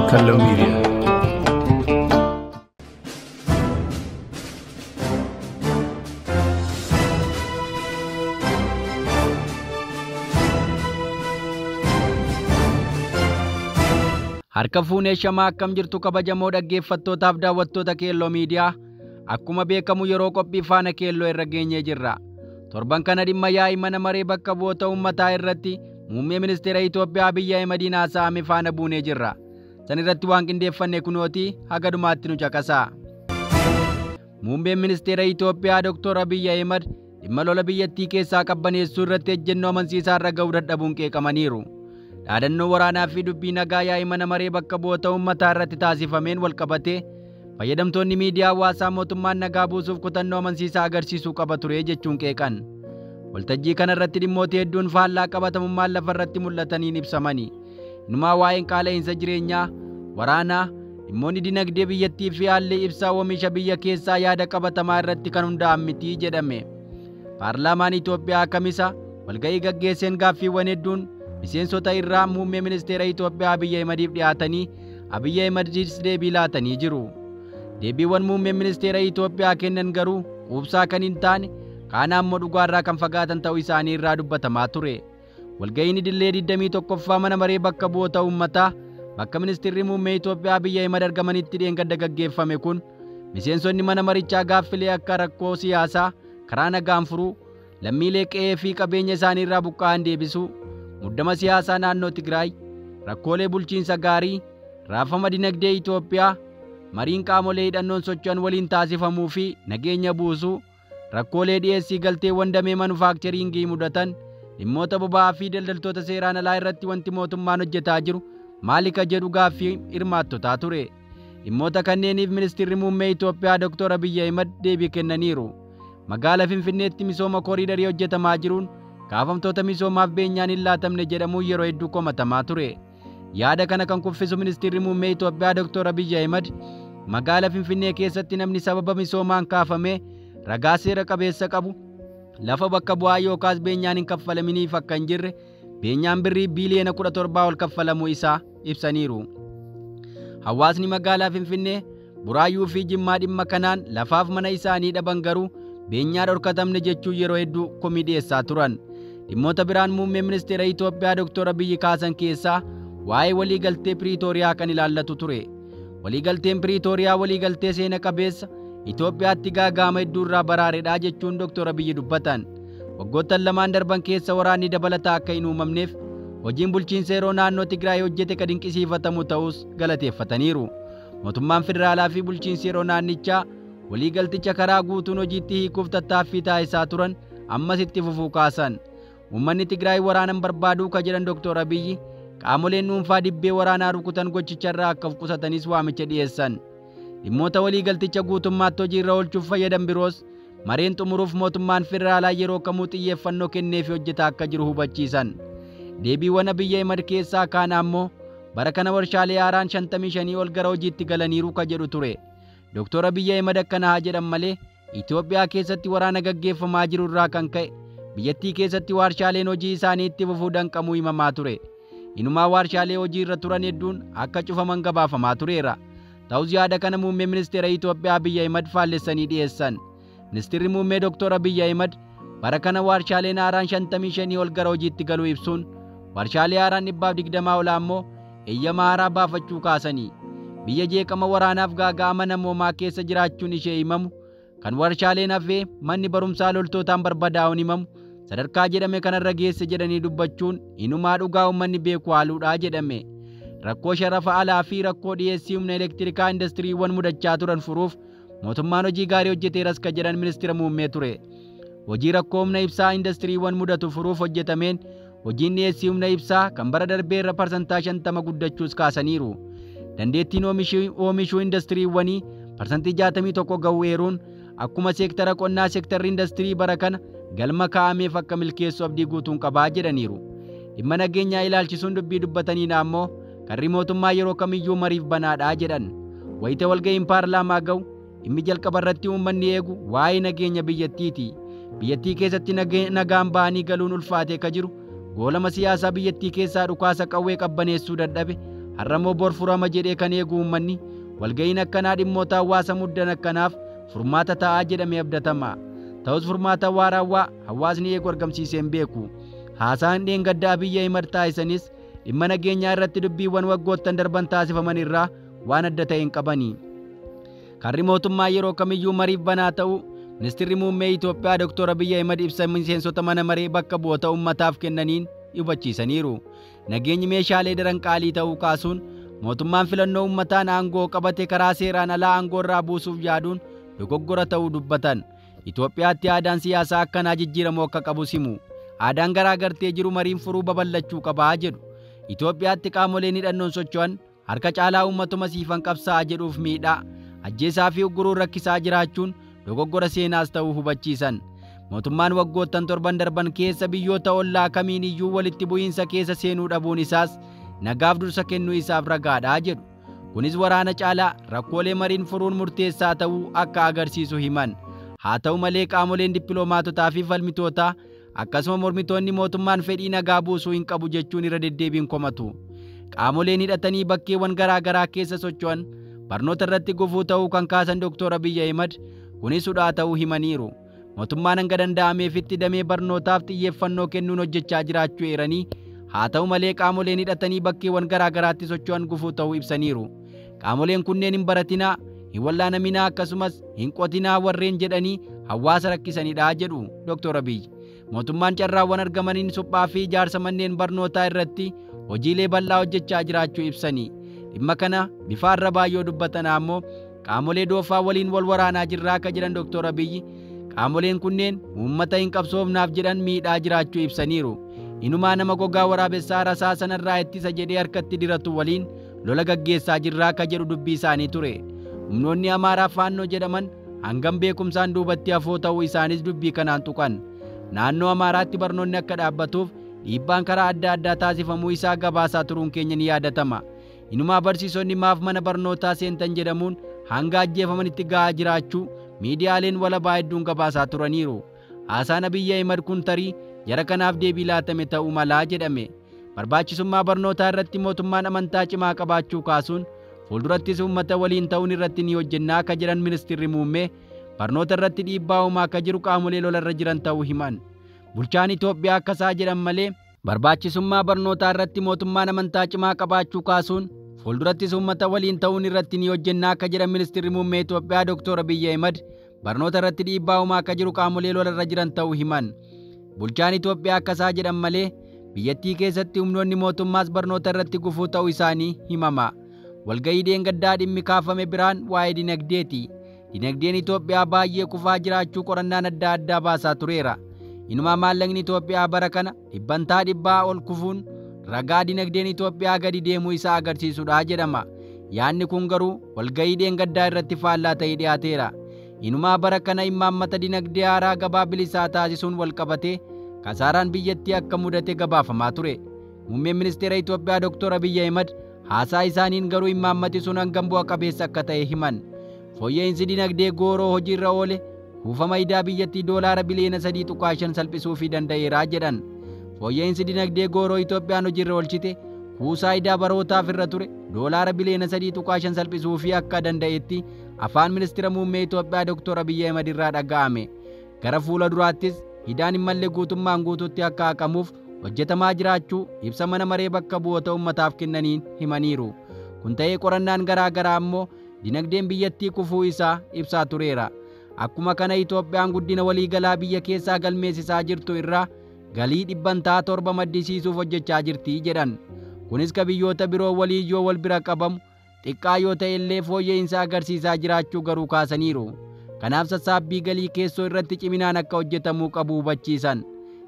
Kallo Media. Harka fuunee shamaa akkam jirtu kabajamoo dhaggeeffattootaaf daawwattoota Keelloo Miidiyaa. Akkuma beekamu yeroo qophii faana Keelloo irra geenyee jirra. Torban kana dhimma yaa'ii mana maree bakka bu'oota uummataa irratti muummee ministeera Itoophiyaa Abiyyi Ahimadiin haasa'ame faana buunee jirra. San irratti waan qindeeffanne kunooti haga dhumaatti nu caqasaa. Muummeen ministeera Itoophiyaa Dr. Abiyyi Ahimad dhimma lola biyyattii keessaa qabbaneessuu irratti ejjennoo amansiisaa irra ga'uu dadhabuun qeeqamaniiru. Dhaadannoo waraanaa fi dubbii nagaa yaa'ii mana maree bakka bu'oota uummataa irratti taasifameen walqabatee fayyadamtoonni miidiyaa hawaasaa mootummaan nagaa buusuuf kutannoo amansiisaa agarsiisuu qaba ture jechuun qeeqan. Waltajjii kana irratti dhimmoota hedduun faallaa qabatamummaan lafa irratti mul'ataniin ibsamani. Inumaa waa'een qaala'insa jireenyaa, waraanaa, dhimmoonni dinagdee biyyattii fi haalli ibsaa oomisha biyya keessaa yaada qabatamaa irratti kan hundaa'an miti jedhame. Paarlaamaan Itoophiyaa kamisa walga'ii gaggeesseen gaaffiiwwan hedduun miseensota irraa muummee ministeera Itoophiyaa Abiyyi Ahimadiif dhiyaatanii Abiyyi Ahimadiis deebii laatanii jiru. Deebiiwwan muummeen ministeera Itoophiyaa kennan garuu quubsaa kan hin taane kaan ammoo dhugaarraa kan fagaatan ta'uu isaanii irraa dubbatamaa ture. Walga'iin idilee 21ffaa mana maree bakka bu'oota uummataa bakka ministeerri muummee Itoophiyaa Abiyyi Ahimad argamanitti dheengadda gaggeeffame kun miseensonni mana marichaa gaaffilee akka rakkoo siyaasaa karaa nagaan furuu, lammiilee qe'ee fi qabeenya isaanii irraa buqqa'an deebisuu, muddama siyaasaa naannoo Tigraay, rakkoolee bulchiinsa gaarii, raafama dinagdee Itoophiyaa, mariin qaamolee hidhannoon socho'an waliin taasifamuu fi nageenya buusuu, rakkoolee dhiyeessii galteewwan damee manufaakcharingii mudatan, dhimmoota boba'aa fi daldaltoota seeraan alaa irratti wanti mootummaan hojjetaa jiru maali ka jedhu gaaffii hirmaattotaa ture. Dhimmoota kanneeniif ministeerri muummee Itoophiyaa Dr. Abiyyi Ahimad deebii kennaniiru. Magaalaa Finfinneetti misooma koriidarii hojjetamaa jiruun kaafamtoota misoomaaf beenyaan hin laatamne jedhamuun yeroo hedduu komatamaa ture. Yaada kana kan kuffisu ministeerri muummee Itoophiyaa Dr. Abiyyi Ahimad magaalaa Finfinnee keessatti namni sababa misoomaan kaafame ragaa seera qabeessa qabu lafa bakka bu'aa yookaas beenyaan hin kaffalaminiif akka hin jirre beenyaan birrii biiliyoona 17 ol kaffalamuu isaa ibsaniiru. Hawaasni magaalaa Finfinnee Buraayyuu fi Jimmaa dhimma kanaan lafaaf mana isaanii dhaban garuu beenyaa dhorkatamne jechuun yeroo hedduu komii dhiyeessaa turan. Dhimmoota biraan muummee ministeera Itoophiyaa Dr. Abiyyi kaasan keessaa waa'ee waliigaltee Piriitooriyaa kan ilaallatu ture. Waliigalteen Piriitooriyaa waliigaltee seena qabeessa Itoophiyaatti gaaga'ama hedduu irraa baraaredha jechuun Dr. Abiyyi dubbatan. Waggoottan lamaan darban keessa waraanni dabalataa akka hin uumamneef hojiin bulchiinsa yeroo naannoo Tigraay hojjete kan dinqisiifatamu ta'us galateeffataniiru. Mootummaan federaalaa fi bulchiinsi yeroo naannichaa waliigalticha karaa guutuun hojiitti hiikuuf tattaaffii taasisaa turan ammas itti fufuu kaasan. Uummanni Tigraay waraanan barbaaduu ka jedhan Dr. Abiyyi qaamoleen dhuunfaa dibbee waraanaa rukutan gochicharraa akka of qusatanis waamicha dhiyeessan. Dhimmoota waliigalticha guutummaatti hojiirra oolchuuf fayyadan biroos mareen xumuruuf mootummaan federaalaa yeroo kamuu xiyyeeffannoo kenneef hojjetaa akka jiru hubachiisan. Deebiiwwan Abiyyi Ahimad keessaa kaan ammoo bara kana warshaalee haaraan 55 ol gara hojiitti galaniiru ka jedhu ture. Dr. Abiyyi Ahimad akkana haa jedhan malee Itoophiyaa keessatti waraana gaggeeffamaa jiru irraa kan ka'e biyyattii keessatti warshaaleen hojii isaanii itti fufuu danqamuu himamaa ture. Inumaa warshaalee hojii irra turan hedduun akka cufaman gabaafamaa tureera. Ta'us yaada kana muummee ministeera Itoophiyaa Abiyyi Ahimad faallessanii dhiyeessan. Ministeerri muummee Dr. Abiyyi Ahimad bara kana warshaaleen haaraan 55 ol gara hojiitti galuu ibsuun warshaalee haaraan 120 ol ammoo eeyyama haaraa baafachuu kaasanii biyya jeeqama waraanaaf gaaga'ama namoomaa keessa jiraachuun ishee himamu kan warshaaleen hafee manni barumsaa loltootaan barbadaa'uun himamu sadarkaa jedhame kanarra geesse jedhanii dubbachuun inumaa dhugaa uummanni beeku haaluudhaa jedhame. Rakkoo sharafa alaa fi rakkoo dhiyeessii humna elektirikaa indastiriiwwan mudachaa turan furuuf mootummaan hojii gaarii hojjeteeras ka jedhan ministeera muummee ture. Hojii rakkoo humna ibsaa indastiriiwwan mudatu furuuf hojjetameen hojiin dhiyeessii humna ibsaa kan bara darbee irra parsantaa 50 guddachuus kaasaniiru. Dandeettiin oomishuu indastiriiwwanii parsantii 61 ga'uuruun akkuma seektara qonnaa seektarri indastirii bara kana galma kaa'ameef akka milkeessu abdii guutuun qabaa jedhaniiru. Dhimma nageenyaa ilaalchisuun dubbii dubbataniin ammoo karri mootummaa yeroo kamiyyuu mariif banaadhaa jedhan. Wayita walga'iin paarlaamaa ga'u dhimmi jalqaba irratti uummanni eegu waa'ee nageenya biyyattiiti. Biyyattii keessatti nagaan ba'anii galuun ulfaatee ka jiru goolama siyaasaa biyyattii keessaa dhukaasa qawwee qabbaneessuu dadhabe har'ammoo bor furama jedhee kan eegu uummanni walga'iin akkanaa dhimmoota hawaasa muddan akkanaaf furmaata ta'aa jedhamee abdatama. Ta'us furmaata waarawaa hawaasni eegu argamsiisee hin beeku. Haasaan dheengaddaa biyya Ahmad taasisanis dhimma nageenyaa irratti dubbiiwwan waggoottan darban taasifaman irraa waan adda ta'e hin qabani. Karri mootummaa yeroo kamiyyuu mariif banaa ta'u Ministeerri muummee Itoophiyaa Dr. Abiy Ahmad ibsa miseensota mana maree bakka bu'oota uummataaf kennaniin hubachiisaniiru. Nageenyi meeshaalee daran qaalii ta'uu kaasuun mootummaan filannoo uummataan aangoo qabate karaa seeraan alaa aangoo irraa buusuuf yaaduun dogoggora ta'uu dubbatan. Itoophiyaatti aadaan siyaasaa akkanaa jijjiiramuu akka qabu himu. Aadaan garaagartee jiru mariin furuu babal'achuu qabaa jedhu. Itoophiyaatti qaamoleen hidhannoon socho'an harka caalaa uummatuma siifan qabsaa jedhuuf miidhaa. Ajjeesaa fi ugguruun rakkisaa jiraachuun dogoggora seenaas ta'uu hubachiisan. Mootummaan waggoottan torban darban keessa biyyoota ollaa kamiin iyyuu walitti bu'iinsa keessa seenuu dhabuun isaas nagaaf dursa kennuu isaaf ragaadhaa jedhu. Kunis waraana caalaa rakkoolee mariin furuun murteessaa ta'uu akka agarsiisu himan. Haa ta'u malee qaamoleen dippiloomaatotaa fi falmitootaa akkasuma mormitoonni mootummaan fedhii nagaa buusuu hin qabu jechuun irra deddeebiin komatu. Qaamoleen hidhatanii bakkeewwan garaagaraa keessa socho'an barnoota irratti gufuu ta'uu kan kaasan Dr. Abiy Ahmad kunis hudhaa ta'uu himaniiru. Mootummaan hanga danda'ameefitti damee barnootaaf xiyyeeffannoo kennuun hojjechaa jiraachuu eeranii haa ta'u malee qaamoleen hidhatanii bakkeewwan garaagaraatti socho'an gufuu ta'uu ibsaniiru. Qaamoleen kunneen hin baratinaa, hin wallaanaminaa akkasumas hin qotinaa warreen jedhanii hawaasa rakkisanidha jedhu Dr. Abiy. Mootummaan carraawwan argamaniin suphaa fi ijaarsa manneen barnootaa irratti hojiilee bal'aa hojjechaa jiraachuu ibsanii. Dhimma kana bifa arrabaa yoo dubbatan ammoo qaamolee doofaa waliin wal waraanaa jirraa akka jedhan Dr. Abiy qaamoleen kunneen uummata hin qabsoofnaaf jedhan miidhaa jiraachuu ibsaniiru. Inumaa nama gogaa waraabessaa rasaasa irraa ittisa jedhee harkatti diratu waliin lola gaggeessaa jirraa akka jedhu dubbii isaanii ture. Humnoonni Amaaraa Faannoo jedhaman hangam beekumsaan duubatti hafoo ta'uu isaanis dubbii kanaan tuqan. Naannoo Amaaraatti barnoonni akka dhaabbatuuf dhiibbaan karaa adda addaa taasifamuu isaa gabaasaa turuun keenya ni yaadatama. Inumaa barsiisonni maaf mana barnootaa seentan jedhamuun hanga ajjeefamanitti gahaa jiraachuu miidiyaaleen walabaa hedduun gabaasaa turaniiru. Haasaan Abiy Ahmad kun tarii jara kanaaf deebii laatame ta'uu malaa jedhame. Barbaachisummaa barnootaa irratti mootummaan amantaa cimaa qabaachuu kaasuun fuuldurattis uummata waliin ta'uun irratti ni hojjennaa akka jedhan Ministeerri muummee barnoota irratti dhiibbaa uumaa akka jiru qaamolee lolarra jiran ta'uu himan. Bulchaan Itoophiyaa akkasaa jedhan malee barbaachisummaa barnootaa irratti mootummaan amantaa cimaa qabaachuu kaasuun fuuldurattis uummata waliin ta'uun irratti ni hojjennaa akka jedhan Ministeerri muummee Itoophiyaa Dr. Abiy Ahmad barnoota irratti dhiibbaa uumaa akka jiru qaamolee lolarra jiran ta'uu himan. Bulchaan Itoophiyaa akkasaa jedhan malee biyyattii keessatti humnoonni mootummaas barnoota irratti gufuu ta'uu isaanii himama. Walga'ii dheengaddaa dhimmi kaafame biraan waa'ee dinagdeeti. Dinagdeen Itoophiyaa baay'ee kufaa jiraachuu qorannaan adda addaa baasaa tureera. Inumaa maallaqni Itoophiyaa bara kana dhibbantaa dhibbaa ol kufuun ragaa dinagdeen Itoophiyaa gadi deemuu isaa agarsiisudha jedhama. Yaanni kun garuu walga'ii dheengaddaa irratti faallaa ta'ee dhiyaateera. Inumaa bara kana imaammata dinagdee haaraa gabaa bilisaa taasisuun wal qabatee kasaaraan biyyattii akka mudate gabaafamaa ture. Muummeen ministeera Itoophiyaa Dr. Abiy Ahmad haasaa isaaniin garuu imaammati sun hangam bu'a qabeessa akka ta'e himan. Fooyya'insi dinagdee gooroo hojiirra oole kuufama idaa biyyattii doolaara biliyoona 3.5 salphisuufii danda'eera jedhan. Fooyya'insi dinagdee gooroo Itoophiyaan hojiirra oolchite kuusaa idaa barootaaf irra ture doolaara biliyoona 3.5 salphisuufii akka danda'etti afaan ministeera muummee Itoophiyaa Dr. Abiy Ahmad irraa dhaga'ame. Gara fuula duraattis idaan hin malle guutummaan guututti akka haqamuuf hojjetamaa jiraachuu ibsa mana maree bakka bu'oota uummataaf kennaniin himaniiru. Kun ta'ee qorannaan garaagaraa ammoo dinagdeen biyyattii kufuu isaa ibsaa tureera. Akkuma kana Itoophiyaan guddina waliigalaa biyya keessaa galmeessisaa jirtu irraa galii dhibbantaa 7 maddisiisuuf hojjechaa jirti jedhan. Kunis ka biyyoota biroo walii yoo wal bira qabamu xiqqaa yoo ta'e illee fooyya'insa agarsiisaa jiraachuu garuu kaasaniiru. Kanaaf sassaabbii galii keessoo irratti ciminaan akka hojjetamuu qabu hubachiisan.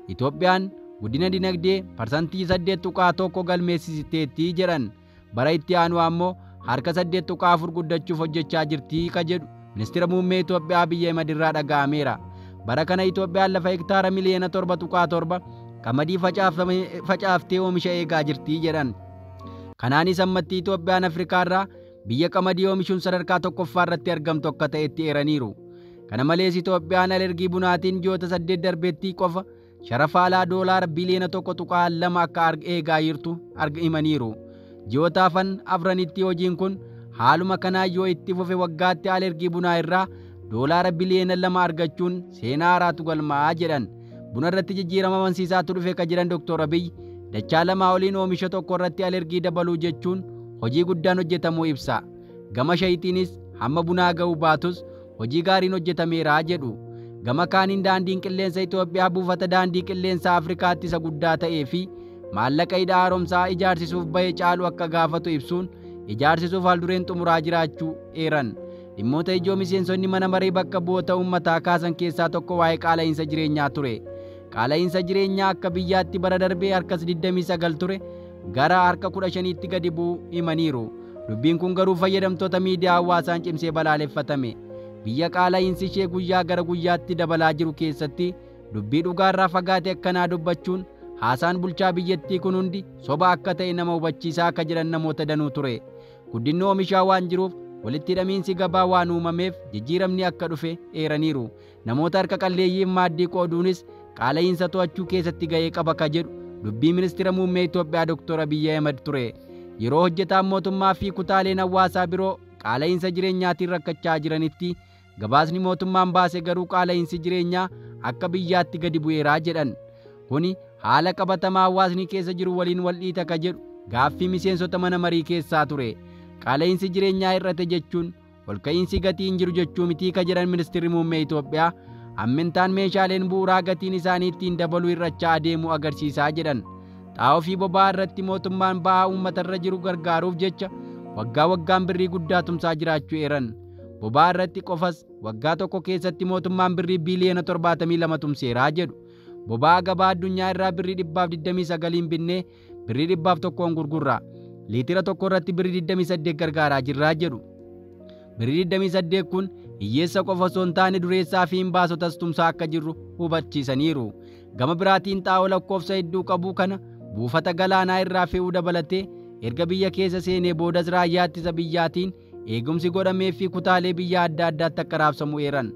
Itoophiyaan guddina dinagdee parsantii 8.1 galmeessiteetti jedhan. Bara itti aanu ammoo harka 8.4 guddachuuf hojjechaa jirti ka jedhu ministeera muummee Itoophiyaa Abiy Ahmad irraa dhaga'ameera. Bara kana Itoophiyaan lafa hektaara miliyoona 7.7 qamadii facaaftee oomisha eegaa jirti jedhan. Kanaanis ammatti Itoophiyaan Afrikaa irraa biyya qamadii oomishuun sadarkaa tokkoffaa irratti argamtu akka ta'etti eeraniiru. Kana malees Itoophiyaan alergii bunaatiin ji'oota 8 darbeetti qofa sharafa alaa doolaara biliyoona 1.2 akka eegaa jirtu himaniiru. Ji'ootaafan afranitti hojiin kun haaluma kanaa yoo itti fufe waggaatti alergii bunaa irraa doolaara biliyoona 2 argachuun seenaa haaraatu galmaa jedhan. Buna irratti jijjiirama amansiisaatu dhufe ka jedhan Dr. Abiy dachaa 2 oliin oomisha tokko irratti alergii dabaluu jechuun hojii guddaan hojjetamuu ibsa. Gama shayitiinis hamma bunaa ga'uu baatus hojii gaariin hojjetameera jedhu. Gama kaaniin daandiin qilleensa Itoophiyaa buufata daandii qilleensa Afrikaatti isa guddaa ta'ee fi maallaqa hidha haaromsaa ijaarsisuuf bahe caalu akka gaafatu ibsuun ijaarsisuuf haaldureen xumuraa jiraachuu eeran. Dhimmoota ijoo miseensonni mana maree bakka bu'oota uummataa kaasan keessaa tokko waa'ee qaala'insa jireenyaa ture. Qaala'insa jireenyaa akka biyyaatti bara darbee harkas 29 ture gara harka 15tti gadi bu'uu himaniiru. Dubbiin kun garuu fayyadamtoota miidiyaa hawaasaan cimsee balaaleffatame. Biyya qaala'insi ishee guyyaa gara guyyaatti dabalaa jiru keessatti dubbii dhugaarraa fagaate akkanaa dubbachuun haasaan bulchaa biyyattii kun hundi soba akka ta'e nama hubachiisaa akka jiran namoota danuu ture. Guddinni oomishaa waan jiruuf walitti hidhamiinsi gabaa waan uumameef jijjiiramni akka dhufe eeraniiru. Namoota harka qalleeyyiin maaddii qooduunis qaala'insa to'achuu keessatti ga'ee qaba ka jedhu dubbii ministeera muummee Itoophiyaa Dr. Abiy Ahmed ture. Yeroo hojjetaan mootummaa fi kutaaleen hawaasaa biroo qaala'insa jireenyaatiin rakkachaa jiranitti gabaasni mootummaan baase garuu qaala'insi jireenyaa akka biyyaatti gadi bu'eeraa jedhan. Kuni haala qabatamaa hawaasni keessa jiru waliin wal dhiita ka jedhu gaaffii miseensota mana marii keessaa ture. Qaala'insi jireenyaa hir'ate jechuun olka'iinsi gatiin jiru jechuu mitii ka jedhan ministeerri muummee Itoophiyaa hammintaan meeshaaleen bu'uuraa gatiin isaanii ittiin dabaluu hir'achaa adeemuu agarsiisaa jedhan. Xaa'oo fi boba'aa irratti mootummaan ba'aa uummata irra jiru gargaaruuf jecha waggaa waggaan birrii guddaa tumsaa jiraachuu eeran. Boba'aa irratti qofas waggaa tokko keessatti mootummaan birrii biliyoona 72 tumseeraa jedhu. Boba'aa gabaa addunyaa irraa birrii 129 binnee birrii 101 gurgurra. Liitira tokko irratti birrii 28 gargaaraa jirraa jedhu. Birrii 28 kun hiyyeessa qofa osoo hin taane dureessaa fi hiyyeessotas tumsaa akka jirru hubachiisaniiru. Gama biraatiin xaa'oo lakkoofsa hedduu qabu kana buufata galaanaa irraa fe'uu dabalatee erga biyya keessa seenee boodas raayyaa ittisa biyyaatiin eegumsi godhamee fi kutaalee biyya adda addaatti akka raabsamu eeran.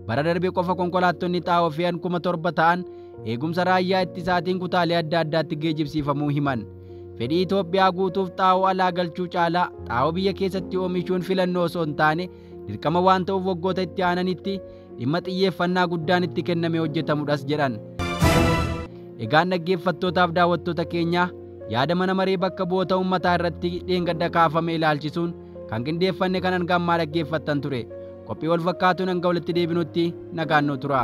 Bara darbe qofa konkolaattonni xaa'oo fe'an 7,000 ta'an eegumsa raayyaa ittisaatiin kutaalee adda addaatti geejjibsiifamuu himan. Fedhii Itoophiyaa guutuuf xaa'oo alaa galchuu caalaa xaa'oo biyya keessatti oomishuun filannoo osoo hin taane dirqama waan ta'uuf waggoota itti aananitti dhimma xiyyeeffannaa guddaan itti kenname hojjetamudhas jedhan. Egaan dhaggeeffattootaaf daawwattoota keenyaa yaada mana maree bakka bu'oota uummataa irratti dheengadda kaafame ilaalchisuun kan qindeeffanne kanan gammaa dhaggeeffattan ture. Qophii wal fakkaatuun hanga walitti deebinutti nagaan nu tura.